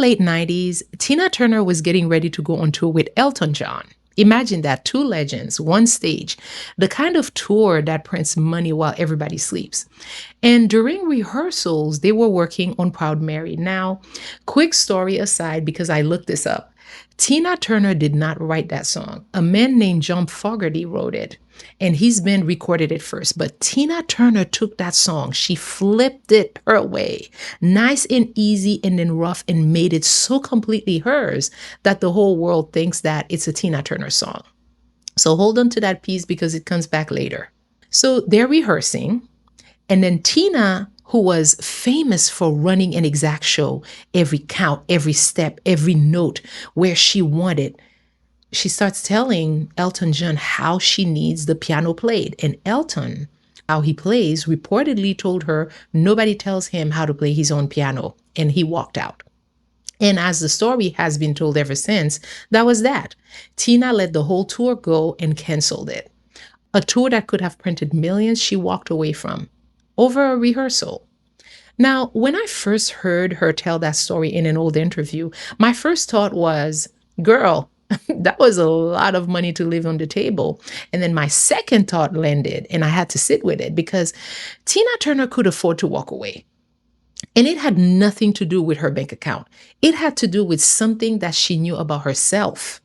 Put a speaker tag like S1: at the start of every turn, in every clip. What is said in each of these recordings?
S1: late 90s, Tina Turner was getting ready to go on tour with Elton John. Imagine that, two legends, one stage, the kind of tour that prints money while everybody sleeps. And during rehearsals, they were working on Proud Mary. Now, quick story aside, because I looked this up, Tina Turner did not write that song. A man named John Fogerty wrote it, and he's been recorded it first. But Tina Turner took that song, she flipped it her way, nice and easy and then rough, and made it so completely hers that the whole world thinks that it's a Tina Turner song. So hold on to that piece because it comes back later. So they're rehearsing. And then Tina, who was famous for running an exact show, every count, every step, every note, where she wanted, she starts telling Elton John how she needs the piano played. And Elton, how he plays, reportedly told her nobody tells him how to play his own piano. And he walked out. And as the story has been told ever since, that was that. Tina let the whole tour go and canceled it. A tour that could have printed millions, she walked away from over a rehearsal. Now, when I first heard her tell that story in an old interview, my first thought was, girl, that was a lot of money to leave on the table. And then my second thought landed, and I had to sit with it because Tina Turner could afford to walk away. And it had nothing to do with her bank account. It had to do with something that she knew about herself.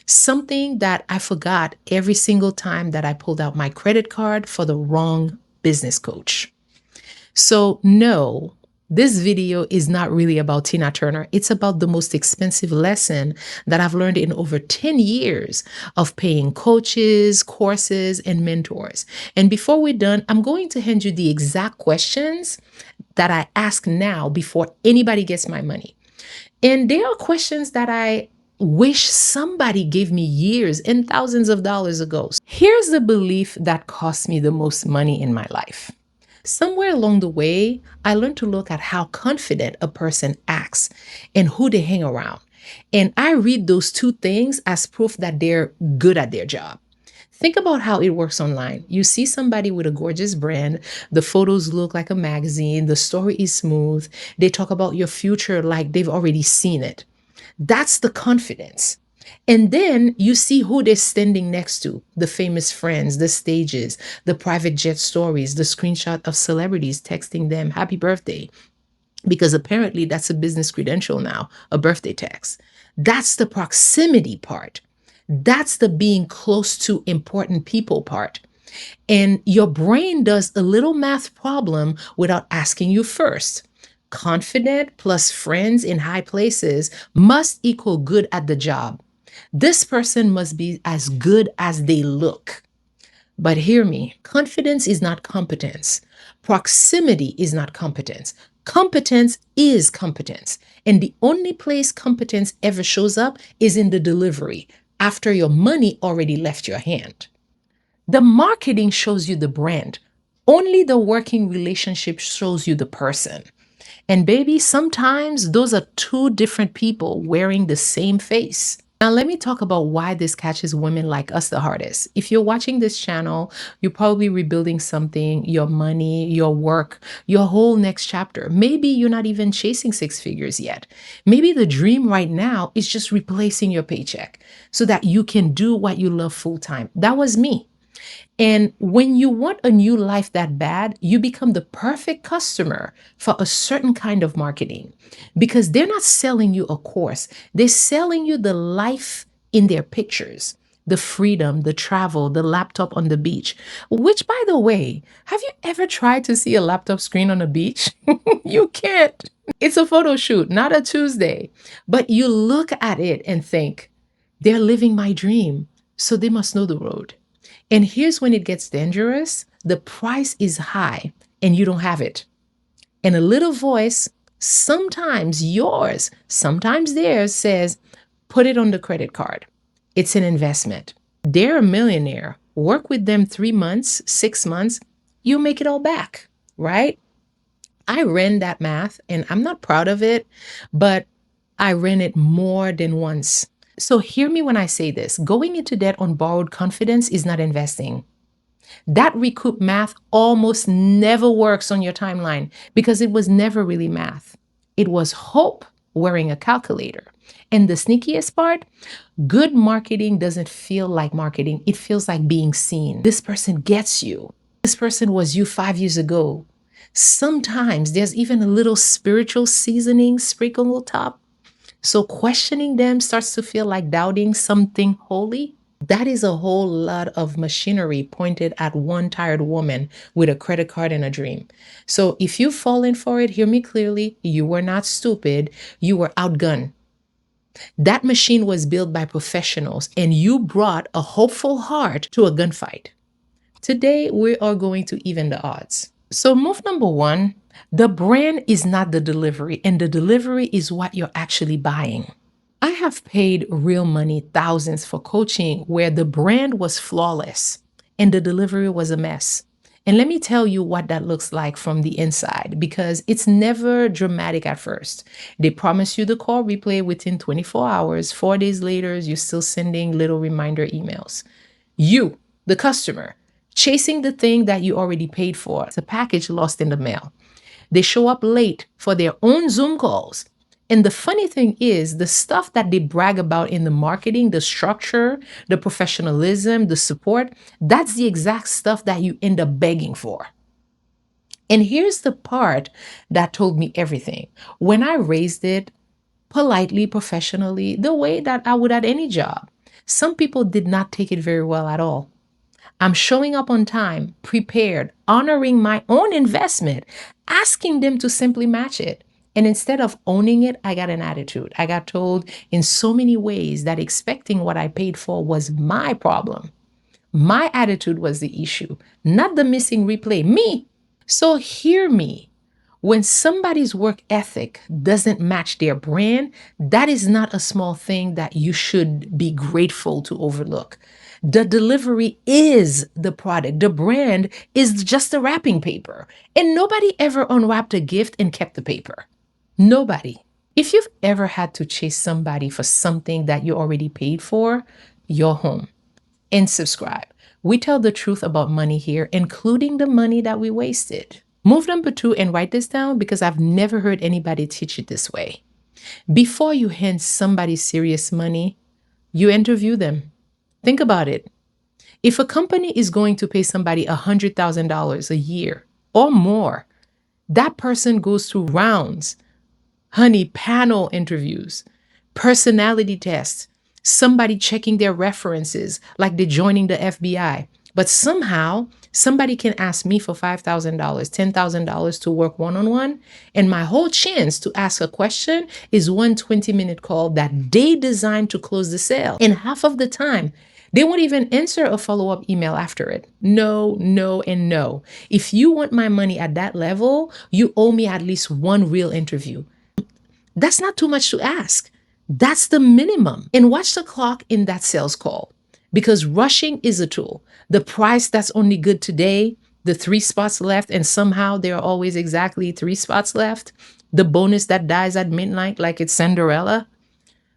S1: Something that I forgot every single time that I pulled out my credit card for the wrong business coach. So no, this video is not really about Tina Turner. It's about the most expensive lesson that I've learned in over 10 years of paying coaches, courses, and mentors. And before we're done, I'm going to hand you the exact questions that I ask now before anybody gets my money. And they are questions that I wish somebody gave me years and thousands of dollars ago. Here's the belief that cost me the most money in my life. Somewhere along the way, I learned to look at how confident a person acts and who they hang around. And I read those two things as proof that they're good at their job. Think about how it works online. You see somebody with a gorgeous brand, the photos look like a magazine, the story is smooth, they talk about your future like they've already seen it. That's the confidence. And then you see who they're standing next to, the famous friends, the stages, the private jet stories, the screenshot of celebrities texting them happy birthday, because apparently that's a business credential now, a birthday text. That's the proximity part. That's the being close to important people part. And your brain does a little math problem without asking you first. Confident plus friends in high places must equal good at the job. This person must be as good as they look. But hear me, confidence is not competence. Proximity is not competence. Competence is competence. And the only place competence ever shows up is in the delivery, after your money already left your hand. The marketing shows you the brand. Only the working relationship shows you the person. And baby, sometimes those are two different people wearing the same face. Now, let me talk about why this catches women like us the hardest. If you're watching this channel, you're probably rebuilding something, your money, your work, your whole next chapter. Maybe you're not even chasing six figures yet. Maybe the dream right now is just replacing your paycheck so that you can do what you love full time. That was me. And when you want a new life that bad, you become the perfect customer for a certain kind of marketing because they're not selling you a course. They're selling you the life in their pictures, the freedom, the travel, the laptop on the beach, which, by the way, have you ever tried to see a laptop screen on a beach? You can't. It's a photo shoot, not a Tuesday. But you look at it and think, they're living my dream, so they must know the road. And here's when it gets dangerous. The price is high and you don't have it. And a little voice, sometimes yours, sometimes theirs, says, put it on the credit card. It's an investment. They're a millionaire. Work with them 3 months, 6 months, you make it all back, right? I ran that math and I'm not proud of it, but I ran it more than once. So hear me when I say this. Going into debt on borrowed confidence is not investing. That recoup math almost never works on your timeline because it was never really math. It was hope wearing a calculator. And the sneakiest part, good marketing doesn't feel like marketing. It feels like being seen. This person gets you. This person was you 5 years ago. Sometimes there's even a little spiritual seasoning sprinkled on top. So questioning them starts to feel like doubting something holy. That is a whole lot of machinery pointed at one tired woman with a credit card and a dream. So if you've fallen for it, hear me clearly. You were not stupid. You were outgunned. That machine was built by professionals, and you brought a hopeful heart to a gunfight. Today, we are going to even the odds. So, move number one, the brand is not the delivery, and the delivery is what you're actually buying. I have paid real money, thousands, for coaching where the brand was flawless and the delivery was a mess. And let me tell you what that looks like from the inside, because it's never dramatic at first. They promise you the call replay within 24 hours. 4 days later, you're still sending little reminder emails. You, the customer, chasing the thing that you already paid for. It's a package lost in the mail. They show up late for their own Zoom calls. And the funny thing is, the stuff that they brag about in the marketing, the structure, the professionalism, the support, that's the exact stuff that you end up begging for. And here's the part that told me everything. When I raised it politely, professionally, the way that I would at any job, some people did not take it very well at all. I'm showing up on time, prepared, honoring my own investment, asking them to simply match it. And instead of owning it, I got an attitude. I got told in so many ways that expecting what I paid for was my problem. My attitude was the issue, not the missing replay, me. So hear me. When somebody's work ethic doesn't match their brand, that is not a small thing that you should be grateful to overlook. The delivery is the product. The brand is just the wrapping paper. And nobody ever unwrapped a gift and kept the paper. Nobody. If you've ever had to chase somebody for something that you already paid for, you're home. And subscribe. We tell the truth about money here, including the money that we wasted. Move number two, and write this down because I've never heard anybody teach it this way. Before you hand somebody serious money, you interview them. Think about it. If a company is going to pay somebody $100,000 a year or more, that person goes through rounds, panel interviews, personality tests, somebody checking their references like they're joining the FBI. But somehow, somebody can ask me for $5,000, $10,000 to work one-on-one, and my whole chance to ask a question is one 20-minute call that they designed to close the sale. And half of the time, they won't even answer a follow-up email after it. No, no, and no. If you want my money at that level, you owe me at least one real interview. That's not too much to ask. That's the minimum. And watch the clock in that sales call, because rushing is a tool. The price that's only good today, the 3 spots left, and somehow there are always exactly 3 spots left. The bonus that dies at midnight like it's Cinderella.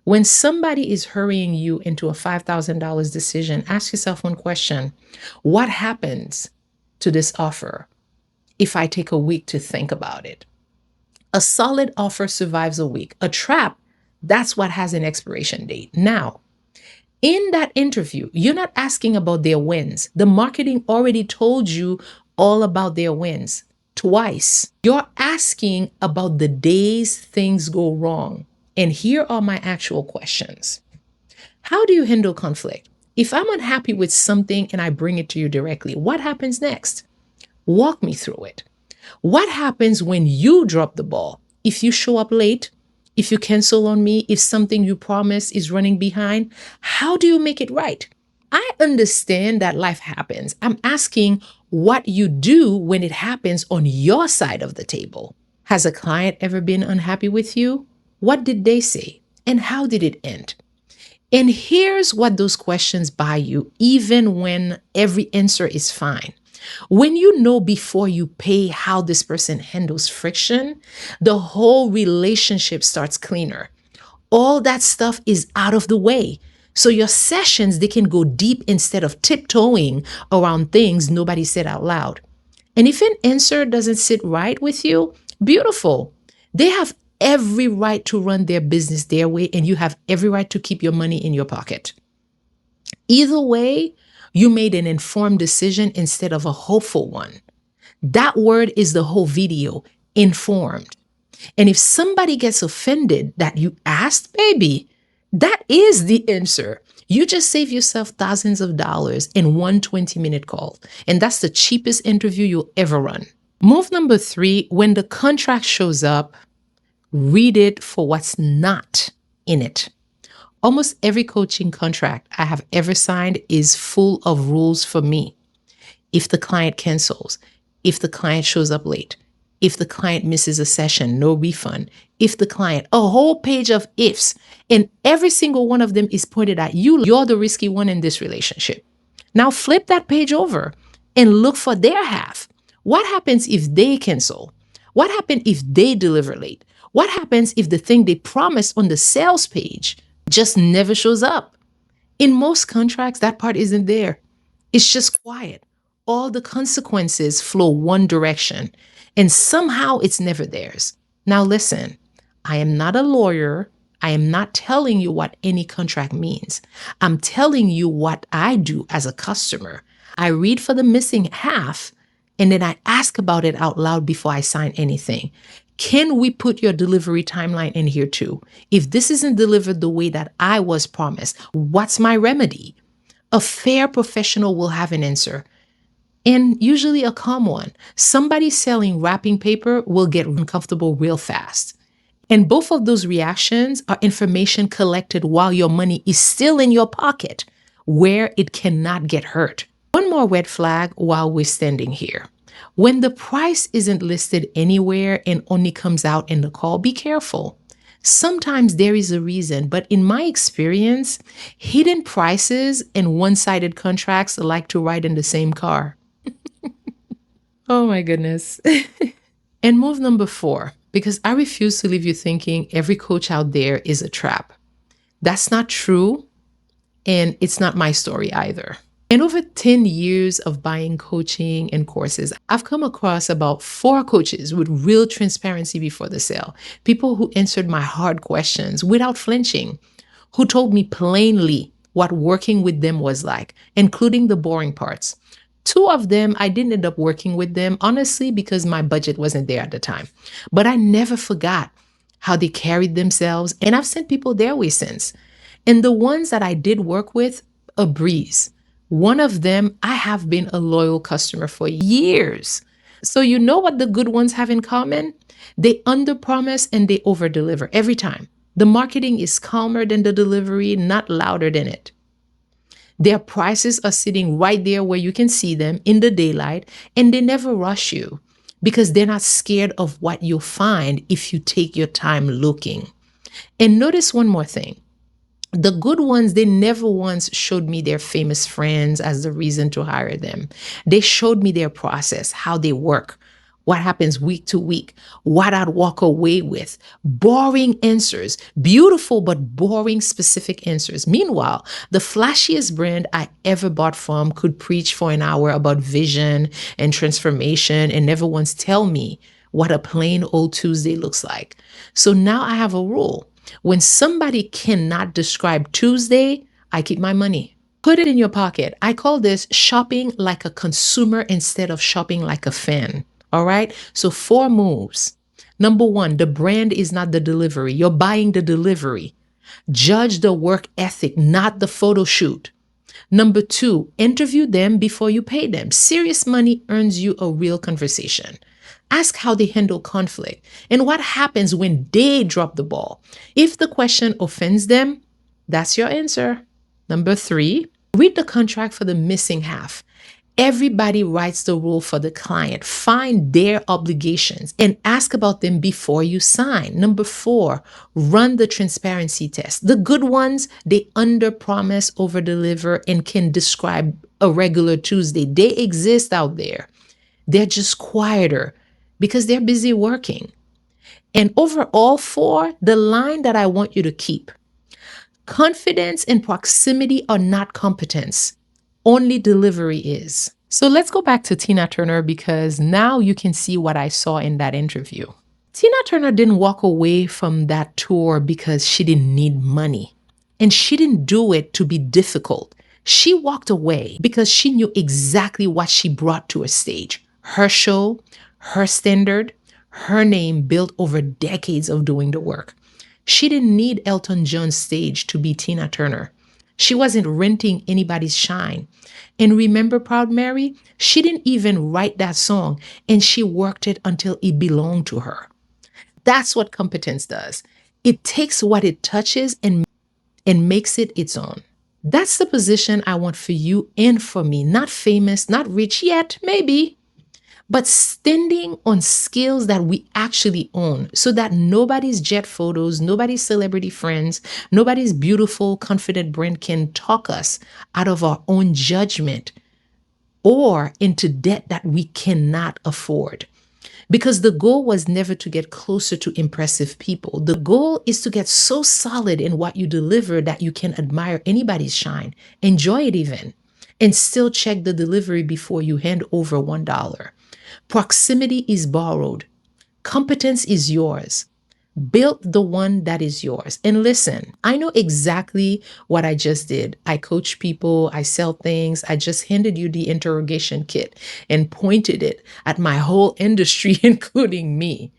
S1: When somebody is hurrying you into a $5,000 decision, ask yourself one question. What happens to this offer if I take a week to think about it? A solid offer survives a week. A trap, that's what has an expiration date. Now, in that interview, you're not asking about their wins. The marketing already told you all about their wins twice. You're asking about the days things go wrong. And here are my actual questions. How do you handle conflict? If I'm unhappy with something and I bring it to you directly, what happens next? Walk me through it. What happens when you drop the ball? If you show up late, if you cancel on me, if something you promised is running behind, how do you make it right? I understand that life happens. I'm asking what you do when it happens on your side of the table. Has a client ever been unhappy with you? What did they say? And how did it end? And here's what those questions buy you, even when every answer is fine. When you know before you pay how this person handles friction, the whole relationship starts cleaner. All that stuff is out of the way. So your sessions, they can go deep instead of tiptoeing around things nobody said out loud. And if an answer doesn't sit right with you, beautiful. They have every right to run their business their way, and you have every right to keep your money in your pocket. Either way, you made an informed decision instead of a hopeful one. That word is the whole video, informed. And if somebody gets offended that you asked, baby, that is the answer. You just save yourself thousands of dollars in one 20-minute call. And that's the cheapest interview you'll ever run. Move number 3, when the contract shows up, read it for what's not in it. Almost every coaching contract I have ever signed is full of rules for me. If the client cancels, if the client shows up late, if the client misses a session, no refund. If the client, a whole page of ifs, and every single one of them is pointed at you. You're the risky one in this relationship. Now flip that page over and look for their half. What happens if they cancel? What happens if they deliver late? What happens if the thing they promised on the sales page just never shows up? In most contracts, that part isn't there. It's just quiet. All the consequences flow one direction, and somehow it's never theirs. Now listen, I am not a lawyer. I am not telling you what any contract means. I'm telling you what I do as a customer. I read for the missing half, and then I ask about it out loud before I sign anything. Can we put your delivery timeline in here too? If this isn't delivered the way that I was promised, what's my remedy? A fair professional will have an answer, and usually a calm one. Somebody selling wrapping paper will get uncomfortable real fast. And both of those reactions are information collected while your money is still in your pocket, where it cannot get hurt. One more red flag while we're standing here. When the price isn't listed anywhere and only comes out in the call, be careful. Sometimes there is a reason, but in my experience, hidden prices and one-sided contracts like to ride in the same car. Oh my goodness. And move number 4, because I refuse to leave you thinking every coach out there is a trap. That's not true, and it's not my story either. In over 10 years of buying coaching and courses, I've come across about 4 coaches with real transparency before the sale. People who answered my hard questions without flinching, who told me plainly what working with them was like, including the boring parts. 2 of them, I didn't end up working with them, honestly, because my budget wasn't there at the time. But I never forgot how they carried themselves, and I've sent people their way since. And the ones that I did work with, a breeze. One of them, I have been a loyal customer for years. So you know what the good ones have in common? They underpromise and they overdeliver every time. The marketing is calmer than the delivery, not louder than it. Their prices are sitting right there where you can see them in the daylight, and they never rush you because they're not scared of what you'll find if you take your time looking. And notice one more thing. The good ones, they never once showed me their famous friends as the reason to hire them. They showed me their process, how they work, what happens week to week, what I'd walk away with. Boring answers, beautiful but boring specific answers. Meanwhile, the flashiest brand I ever bought from could preach for an hour about vision and transformation and never once tell me what a plain old Tuesday looks like. So now I have a rule. When somebody cannot describe Tuesday, I keep my money. Put it in your pocket. I call this shopping like a consumer instead of shopping like a fan. All right. So 4 moves. Number 1, the brand is not the delivery. You're buying the delivery. Judge the work ethic, not the photo shoot. Number 2, interview them before you pay them. Serious money earns you a real conversation. Ask how they handle conflict and what happens when they drop the ball. If the question offends them, that's your answer. Number 3, read the contract for the missing half. Everybody writes the rule for the client. Find their obligations and ask about them before you sign. Number 4, run the transparency test. The good ones, they underpromise, overdeliver, and can describe a regular Tuesday. They exist out there. They're just quieter because they're busy working. And over all 4, the line that I want you to keep: confidence and proximity are not competence. Only delivery is. So let's go back to Tina Turner, because now you can see what I saw in that interview. Tina Turner didn't walk away from that tour because she didn't need money. And she didn't do it to be difficult. She walked away because she knew exactly what she brought to a stage. Her show, her standard, her name built over decades of doing the work. She didn't need Elton John's stage to be Tina Turner. She wasn't renting anybody's shine. And remember Proud Mary? She didn't even write that song, and she worked it until it belonged to her. That's what competence does. It takes what it touches and makes it its own. That's the position I want for you and for me. Not famous, not rich yet, maybe, but standing on skills that we actually own so that nobody's jet photos, nobody's celebrity friends, nobody's beautiful, confident brand can talk us out of our own judgment or into debt that we cannot afford. Because the goal was never to get closer to impressive people. The goal is to get so solid in what you deliver that you can admire anybody's shine, enjoy it even, and still check the delivery before you hand over $1. Proximity is borrowed. Competence is yours. Build the one that is yours. And listen, I know exactly what I just did. I coach people, I sell things. I just handed you the interrogation kit and pointed it at my whole industry, including me.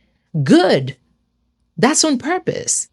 S1: Good. That's on purpose.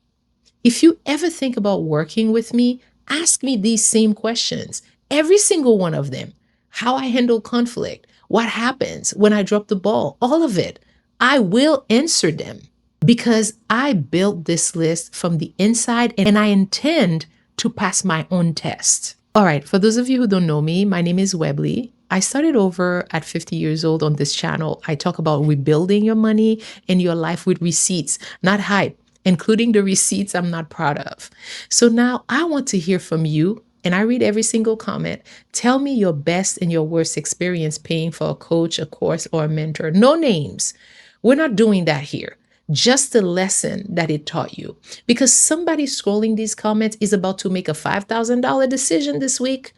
S1: If you ever think about working with me, ask me these same questions, every single one of them. How I handle conflict, what happens when I drop the ball, all of it. I will answer them because I built this list from the inside and I intend to pass my own test. All right, for those of you who don't know me, my name is Webley. I started over at 50 years old on this channel. I talk about rebuilding your money and your life with receipts, not hype, including the receipts I'm not proud of. So now I want to hear from you, and I read every single comment. Tell me your best and your worst experience paying for a coach, a course, or a mentor. No names. We're not doing that here. Just the lesson that it taught you. Because somebody scrolling these comments is about to make a $5,000 decision this week,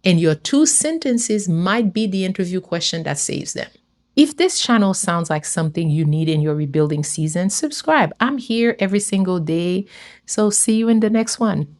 S1: and your 2 sentences might be the interview question that saves them. If this channel sounds like something you need in your rebuilding season, subscribe. I'm here every single day. So see you in the next one.